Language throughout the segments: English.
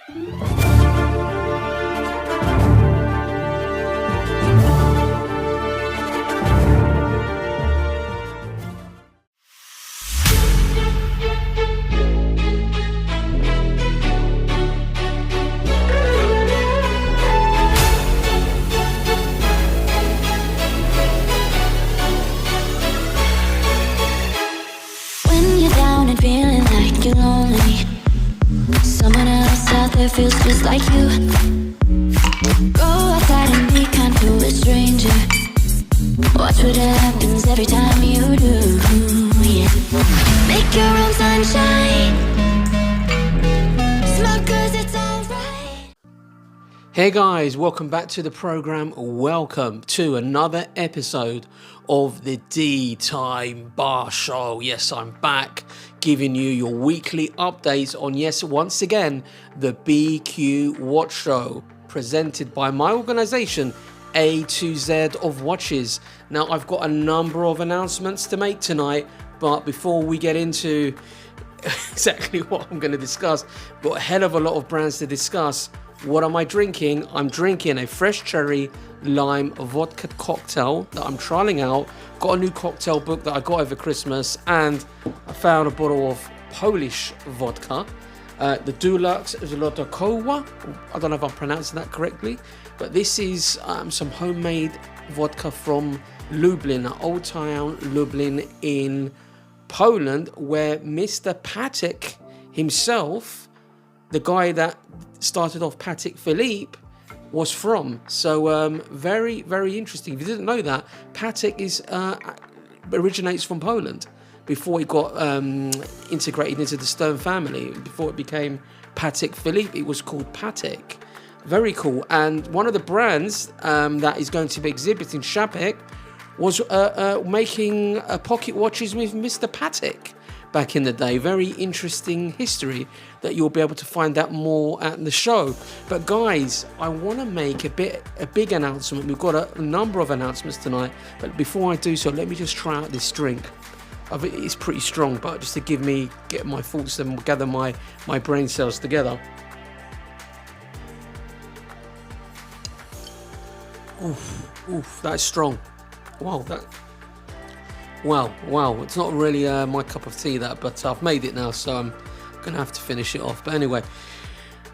Feeling like you're lonely, someone else out there feels just like you. Go outside and be kind to a stranger. Watch what happens every time you do. Yeah. Make your own sunshine. Smoke 'cause it's alright. Hey guys, welcome back to the program. Welcome to another episode of the D-Time Bar Show. Yes, I'm back giving you your weekly updates on, yes, once again, the BQ Watch Show, presented by my organization, A to Z of Watches. Now, I've got a number of announcements to make tonight, but before we get into exactly what I'm going to discuss, got a hell of a lot of brands to discuss. What am I drinking? I'm drinking a fresh cherry lime vodka cocktail that I'm trialing out. Got a new cocktail book that I got over Christmas, and I found a bottle of Polish vodka, the Deluxe Zlotokowa. I don't know if I'm pronouncing that correctly, but this is some homemade vodka from Lublin, Old Town Lublin in Poland, where Mr. Patek himself, the guy that started off Patek Philippe, was from. So very, very interesting. If you didn't know that, Patek originates from Poland before it got integrated into the Stern family. Before it became Patek Philippe, it was called Patek. Very cool. And one of the brands that is going to be exhibiting, Shapek, was making pocket watches with Mr. Patek back in the day. Very interesting history that you'll be able to find out more at the show. But guys, I want to make a big announcement. We've got a number of announcements tonight, but before I do so, let me just try out this drink. It's pretty strong, but just to get my thoughts and gather my brain cells together. Oof, that's strong. Wow, it's not really my cup of tea, that, but I've made it now, so I'm gonna have to finish it off. But anyway,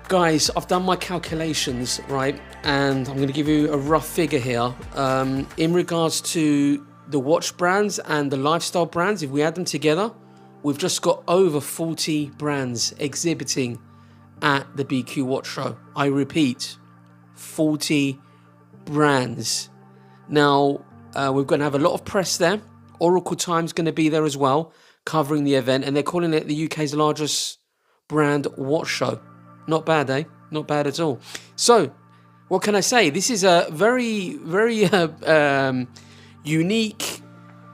guys, I've done my calculations, right, and I'm gonna give you a rough figure here in regards to the watch brands and the lifestyle brands. If we add them together, we've just got over 40 brands exhibiting at the BQ Watch Show. I repeat, 40 brands. Now, we're going to have a lot of press there. Oracle Time's going to be there as well, covering the event, and they're calling it the UK's largest brand watch show. Not bad, eh? Not bad at all. So, what can I say? This is a very, very unique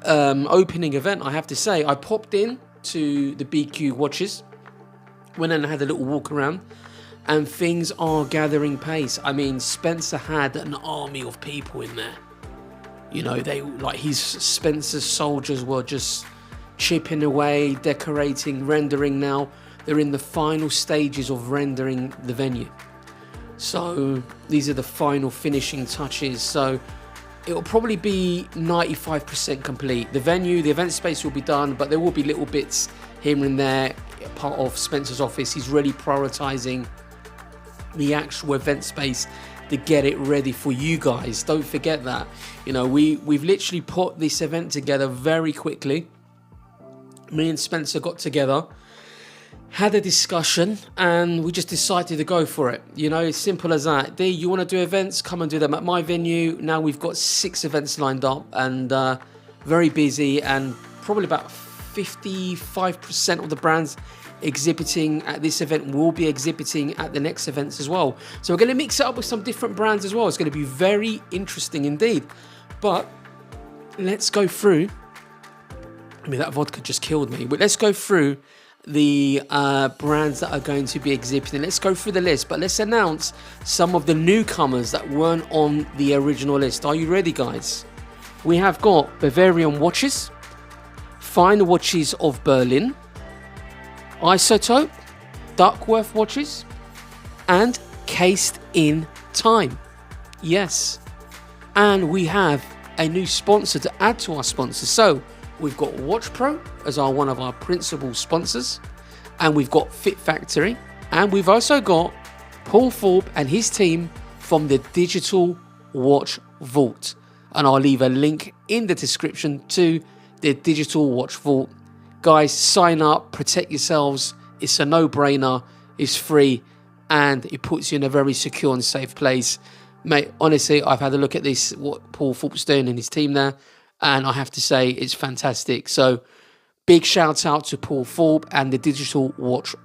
opening event, I have to say. I popped in to the BQ Watches, went and had a little walk around, and things are gathering pace. I mean, Spencer had an army of people in there. You know, his Spencer's soldiers were just chipping away, decorating, rendering now. They're in the final stages of rendering the venue. So these are the final finishing touches. So it'll probably be 95% complete. The venue, the event space will be done, but there will be little bits here and there, part of Spencer's office. He's really prioritizing the actual event space to get it ready for you guys. Don't forget that. You know, we've literally put this event together very quickly. Me and Spencer got together, had a discussion, and we just decided to go for it. You know, it's simple as that. Dee, you want to do events? Come and do them at my venue. Now we've got 6 events lined up, and very busy, and probably about 55% of the brands exhibiting at this event will be exhibiting at the next events as well. So we're going to mix it up with some different brands as well. It's going to be very interesting indeed. But let's go through. I mean, that vodka just killed me. But let's go through the brands that are going to be exhibiting. Let's go through the list, but let's announce some of the newcomers that weren't on the original list. Are you ready, guys? We have got Bavarian Watches, Fine Watches of Berlin, Isotope, Duckworth Watches, and cased in time. Yes. And we have a new sponsor to add to our sponsors. So we've got Watch Pro as one of our principal sponsors, and we've got Fit Factory, and we've also got Paul Thorpe and his team from the Digital Watch Vault. And I'll leave a link in the description to the Digital Watch Vault. Guys, sign up, protect yourselves. It's a no-brainer. It's free, and it puts you in a very secure and safe place. Mate, honestly, I've had a look at this, what Paul Thorpe's doing and his team there, and I have to say it's fantastic. So big shout out to Paul Thorpe and the Digital Watch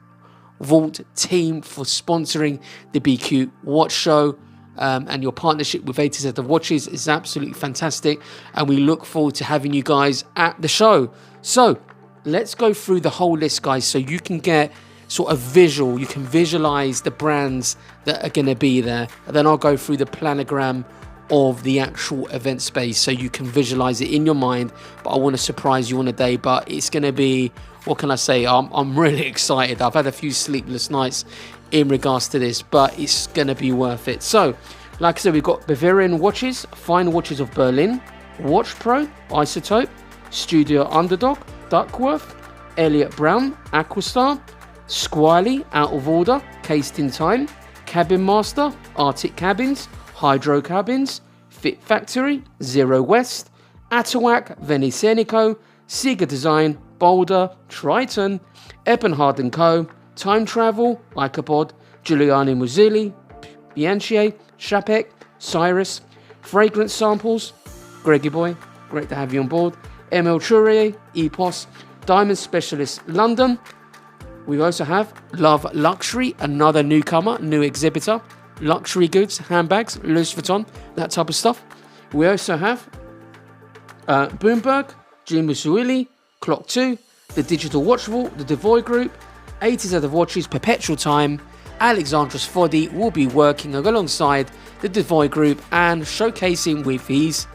Vault team for sponsoring the BQ Watch Show. And your partnership with A to Z of Watches is absolutely fantastic, and we look forward to having you guys at the show. So let's go through the whole list, guys, so you can get sort of visual, you can visualize the brands that are going to be there, and then I'll go through the planogram of the actual event space so you can visualize it in your mind. But I want to surprise you on a day, but it's going to be, what can I say, I'm really excited. I've had a few sleepless nights in regards to this, but it's going to be worth it. So like I said, we've got Bavarian watches, Fine Watches of Berlin, Watch Pro, Isotope, Studio Underdog, Duckworth, Elliott Brown, Aquastar, Squiley, Out of Order, Cased in Time, Cabin Master, Arctic Cabins, Hydro Cabins, Fit Factory, Zero West, Atawak, Venicenico, Sega Design, Boulder, Triton, Epenhard & Co., Time Travel, Ichabod, Giuliani Musilli, Bianchi, Chapek, Cyrus, Fragrance Samples, Greggy Boy, great to have you on board, ML Chourier, Epos, Diamond Specialist London. We also have Love Luxury, another newcomer, new exhibitor, luxury goods, handbags, Louis Vuitton, that type of stuff. We also have Bloomberg, Jim Musuili, Clock 2, the Digital Watch Vault, the Devoy Group, A to Z of Watches, Perpetual Time. Alexandros Foddy will be working alongside the Devoy Group and showcasing with his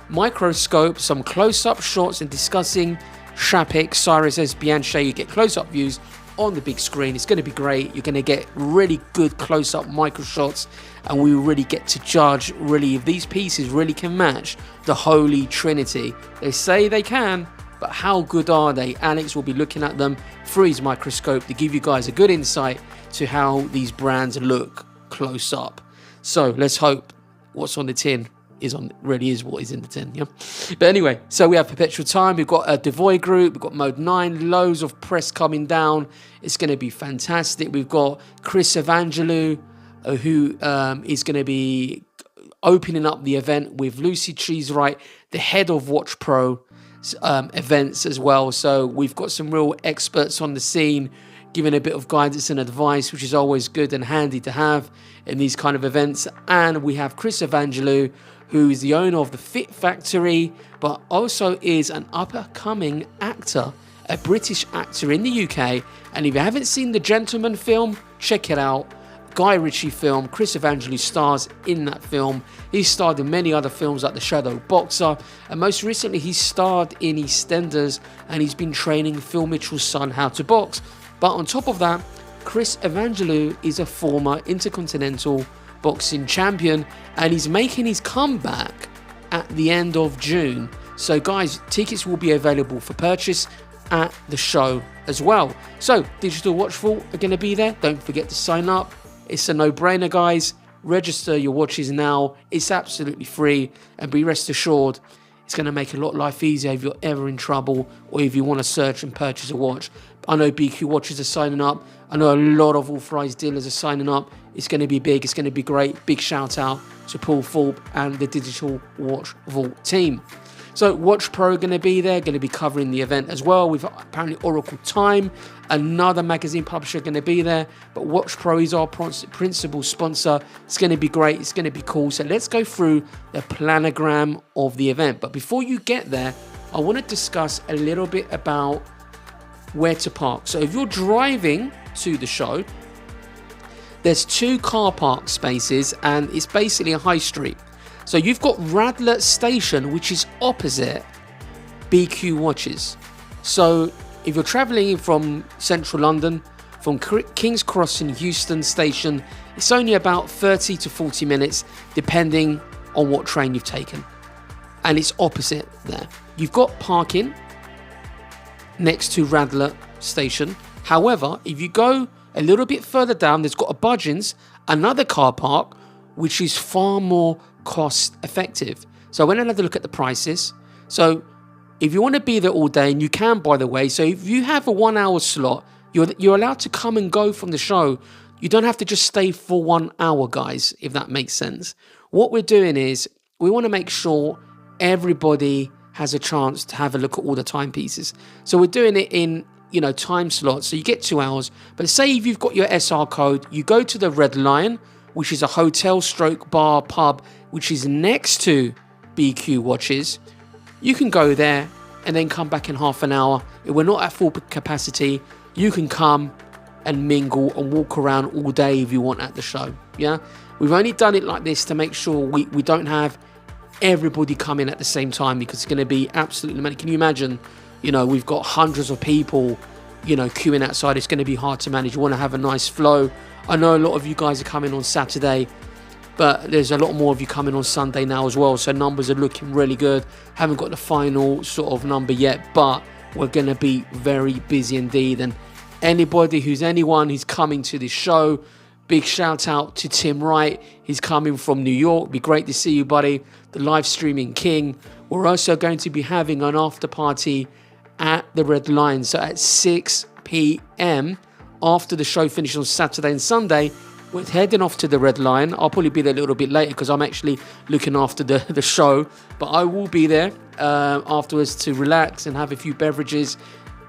microscope some close-up shots and discussing Chapek, Cyrus S. Bianchi. You get close-up views on the big screen. It's going to be great. You're going to get really good close-up micro shots, and we really get to judge really if these pieces really can match the Holy Trinity. They say they can, but how good are they? Alex will be looking at them through his microscope to give you guys a good insight to how these brands look close up. So let's hope what's on the tin really is what is in the tin, yeah. But anyway, so we have Perpetual Time, we've got a Devoy Group, we've got Mode 9, loads of press coming down. It's going to be fantastic. We've got Chris Evangelou, who is going to be opening up the event with Lucy Cheesewright, the head of Watch Pro events as well. So we've got some real experts on the scene giving a bit of guidance and advice, which is always good and handy to have in these kind of events. And we have Chris Evangelou, who is the owner of the Fit Factory, but also is an up-and-coming actor, a British actor in the UK. And if you haven't seen The Gentleman film, check it out. Guy Ritchie film. Chris Evangelou stars in that film. He's starred in many other films like The Shadow Boxer, and most recently he starred in EastEnders, and he's been training Phil Mitchell's son how to box. But on top of that, Chris Evangelou is a former Intercontinental boxing champion, and he's making his comeback at the end of June. So guys, tickets will be available for purchase at the show as well. So Digital Watch Vault are going to be there. Don't forget to sign up. It's a no-brainer, guys. Register your watches now. It's absolutely free, and be rest assured it's going to make a lot of life easier if you're ever in trouble or if you want to search and purchase a watch. I know BQ Watches are signing up. I know a lot of authorized dealers are signing up. It's going to be big. It's going to be great. Big shout out to Paul Thorpe and the Digital Watch Vault team. So Watch Pro are going to be there, going to be covering the event as well. We've got apparently Oracle Time, another magazine publisher, going to be there. But Watch Pro is our principal sponsor. It's going to be great. It's going to be cool. So let's go through the planogram of the event. But before you get there, I want to discuss a little bit about where to park. So if you're driving to the show, there's 2 car park spaces, and it's basically a high street. So you've got Radlett Station, which is opposite BQ Watches. So if you're travelling from central London from King's Cross in Euston Station. It's only about 30 to 40 minutes, depending on what train you've taken. And it's opposite there. You've got parking next to Radlett Station. However, if you go a little bit further down, there's got a Budgeons, another car park, which is far more cost effective. So I went and had a look at the prices. So if you want to be there all day, and you can, by the way, so if you have a 1 hour slot, you're allowed to come and go from the show. You don't have to just stay for 1 hour, guys, if that makes sense. What we're doing is we want to make sure everybody has a chance to have a look at all the timepieces. So we're doing it in, time slots. So you get 2 hours. But say if you've got your SR code, you go to the Red Lion, which is a hotel stroke bar pub, which is next to BQ Watches. You can go there and then come back in half an hour. If we're not at full capacity, you can come and mingle and walk around all day if you want at the show. Yeah, we've only done it like this to make sure we don't have everybody come in at the same time, because it's going to be absolutely manic. Can you imagine? We've got hundreds of people, queuing outside. It's going to be hard to manage. You want to have a nice flow. I know a lot of you guys are coming on Saturday, but there's a lot more of you coming on Sunday now as well. So numbers are looking really good. Haven't got the final sort of number yet, but we're going to be very busy indeed. And anyone who's coming to this show, big shout out to Tim Wright. He's coming from New York. Be great to see you, buddy. The live streaming king. We're also going to be having an after party at the Red Lion. So at 6 p.m. after the show finishes on Saturday and Sunday, we're heading off to the Red Lion. I'll probably be there a little bit later because I'm actually looking after the show. But I will be there afterwards to relax and have a few beverages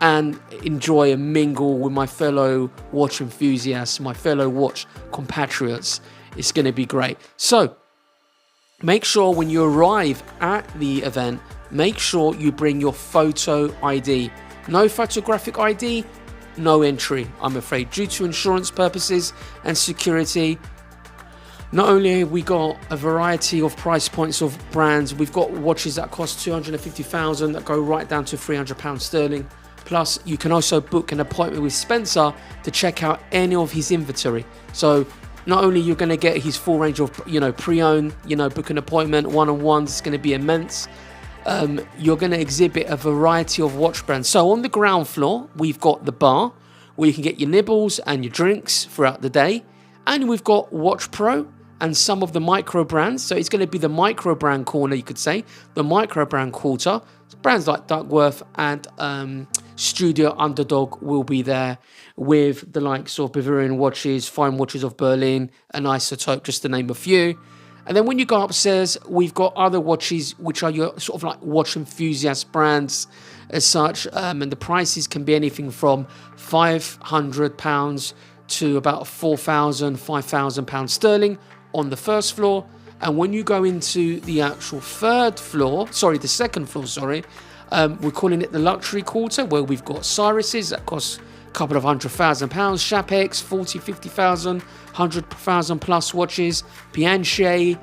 and enjoy and mingle with my fellow watch enthusiasts, my fellow watch compatriots. It's going to be great. So make sure when you arrive at the event, make sure you bring your photo ID. No photographic ID, no entry, I'm afraid, due to insurance purposes and security. Not only have we got a variety of price points of brands, we've got watches that cost 250,000 that go right down to £300 sterling. Plus, you can also book an appointment with Spencer to check out any of his inventory. So not only you're going to get his full range of, pre-owned, book an appointment, one-on-ones, it's going to be immense. You're going to exhibit a variety of watch brands. So on the ground floor, we've got the bar where you can get your nibbles and your drinks throughout the day. And we've got Watch Pro and some of the micro brands. So it's going to be the micro brand corner, you could say, the micro brand quarter. Brands like Duckworth and Studio Underdog will be there, with the likes of Bavarian watches, Fine Watches of Berlin, and Isotope, just to name a few. And then when you go upstairs, we've got other watches, which are your sort of like watch enthusiast brands as such. And the prices can be anything from £500 to about £4,000, £5,000 sterling on the first floor. And when you go into the actual second floor, we're calling it the luxury quarter, where we've got Cyruses that cost a couple of £100,000, Chapex, 40, 50,000, 100,000 plus watches, Piaget,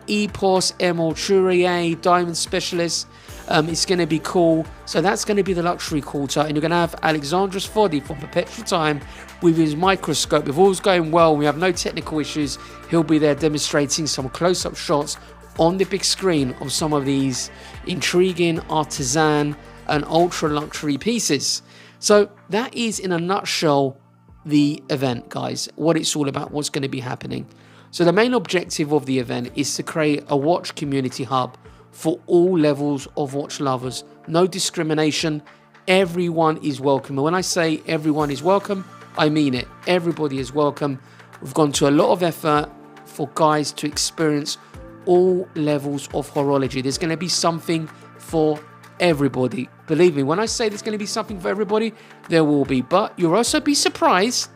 Epos, Couturier, Diamond Specialist. It's going to be cool. So that's going to be the luxury quarter, and you're going to have Alexandros Fodi from Perpetual Time with his microscope. If all's going well, we have no technical issues, he'll be there demonstrating some close-up shots on the big screen of some of these intriguing artisan and ultra luxury pieces. So that is, in a nutshell, the event, guys, what it's all about, what's going to be happening. So the main objective of the event is to create a watch community hub for all levels of watch lovers. No discrimination, everyone is welcome. And when I say everyone is welcome, I mean it. Everybody is welcome. We've gone to a lot of effort for guys to experience all levels of horology. There's going to be something for everybody. Believe me, when I say there's going to be something for everybody, there will be. But you'll also be surprised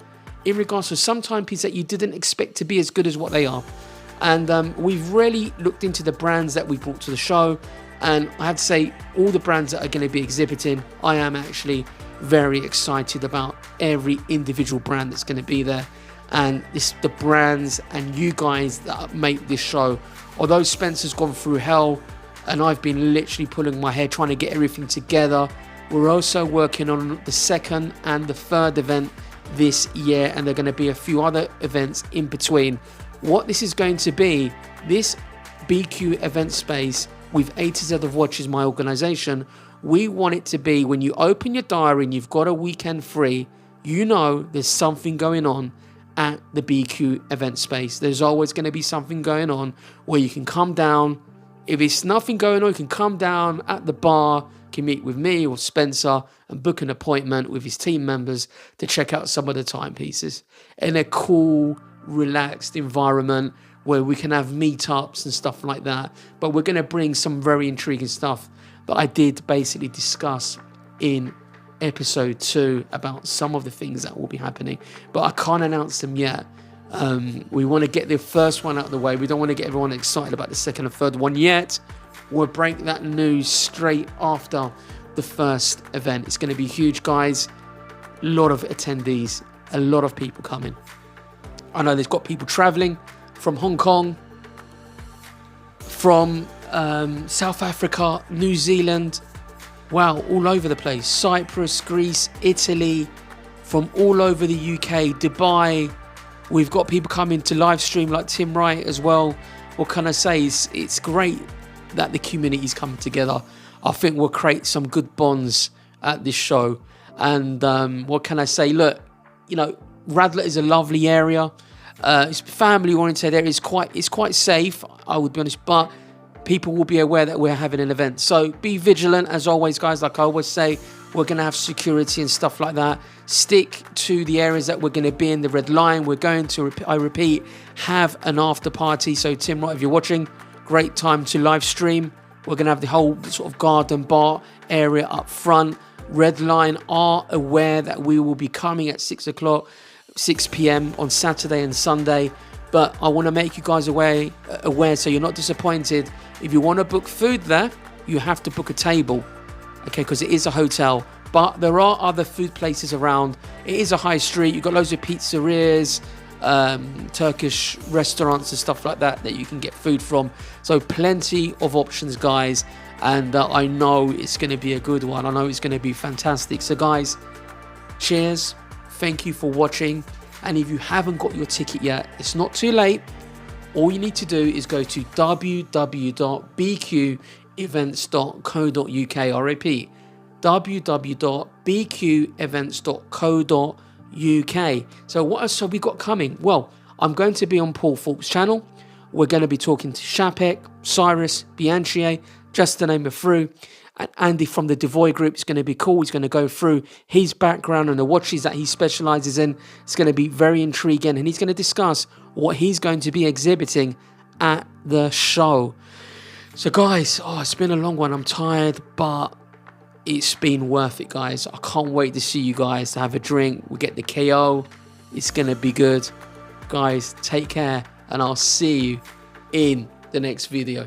in regards to some timepieces that you didn't expect to be as good as what they are. And we've really looked into the brands that we brought to the show. And I have to say, all the brands that are going to be exhibiting, I am actually very excited about every individual brand that's going to be there. And it's the brands and you guys that make this show. Although Spencer's gone through hell and I've been literally pulling my hair trying to get everything together, we're also working on the second and the third event this year, and there are going to be a few other events in between. What this is going to be, this BQ event space with A to Z of Watches, my organization, we want it to be when you open your diary and you've got a weekend free, you know there's something going on at the BQ event space. There's always going to be something going on where you can come down. If it's nothing going on, you can come down at the bar, you can meet with me or Spencer and book an appointment with his team members to check out some of the timepieces in a cool, relaxed environment where we can have meetups and stuff like that. But we're going to bring some very intriguing stuff that I did basically discuss in episode 2 about some of the things that will be happening, but I can't announce them yet. We want to get the first one out of the way. We don't want to get everyone excited about the second and third one yet. We'll break that news straight after the first event. It's going to be huge, guys. A lot of attendees, a lot of people coming. I know there's got people traveling from Hong Kong, from South Africa, New Zealand, wow, all over the place. Cyprus, Greece, Italy, from all over the UK, Dubai. We've got people coming to live stream like Tim Wright as well. What can I say? It's great that the community's come together. I think we'll create some good bonds at this show. And what can I say? Look, you know, Radlett is a lovely area. It's family oriented area. It's quite safe, I would be honest, but people will be aware that we're having an event. So be vigilant as always, guys. Like I always say, we're going to have security and stuff like that. Stick to the areas that we're going to be in, the red line. We're going to, I repeat, have an after party. So Tim Wright, if you're watching, great time to live stream. We're going to have the whole sort of garden bar area up front. Red line are aware that we will be coming at 6 p.m. on Saturday and Sunday. But I want to make you guys aware so you're not disappointed. If you want to book food there, you have to book a table, okay, because it is a hotel. But there are other food places around. It is a high street. You've got loads of pizzerias, Turkish restaurants and stuff like that you can get food from. So plenty of options, guys. And I know it's going to be a good one. I know it's going to be fantastic. So, guys, cheers. Thank you for watching. And if you haven't got your ticket yet, it's not too late. All you need to do is go to www.bqevents.co.uk. I repeat, www.bqevents.co.uk. So what else have we got coming? Well, I'm going to be on Paul Falk's channel. We're going to be talking to Shapek, Cyrus, Bianchier, just to name a few. And Andy from the Devoy Group is going to be cool. He's going to go through his background and the watches that he specializes in. It's going to be very intriguing. And he's going to discuss what he's going to be exhibiting at the show. So, guys, it's been a long one. I'm tired, but it's been worth it, guys. I can't wait to see you guys, to have a drink. We get the KO. It's going to be good. Guys, take care. And I'll see you in the next video.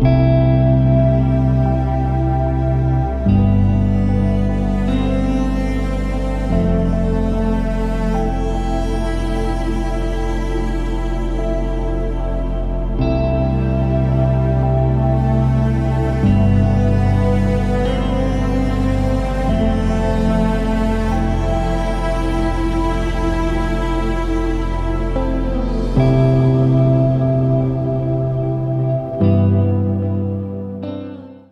you.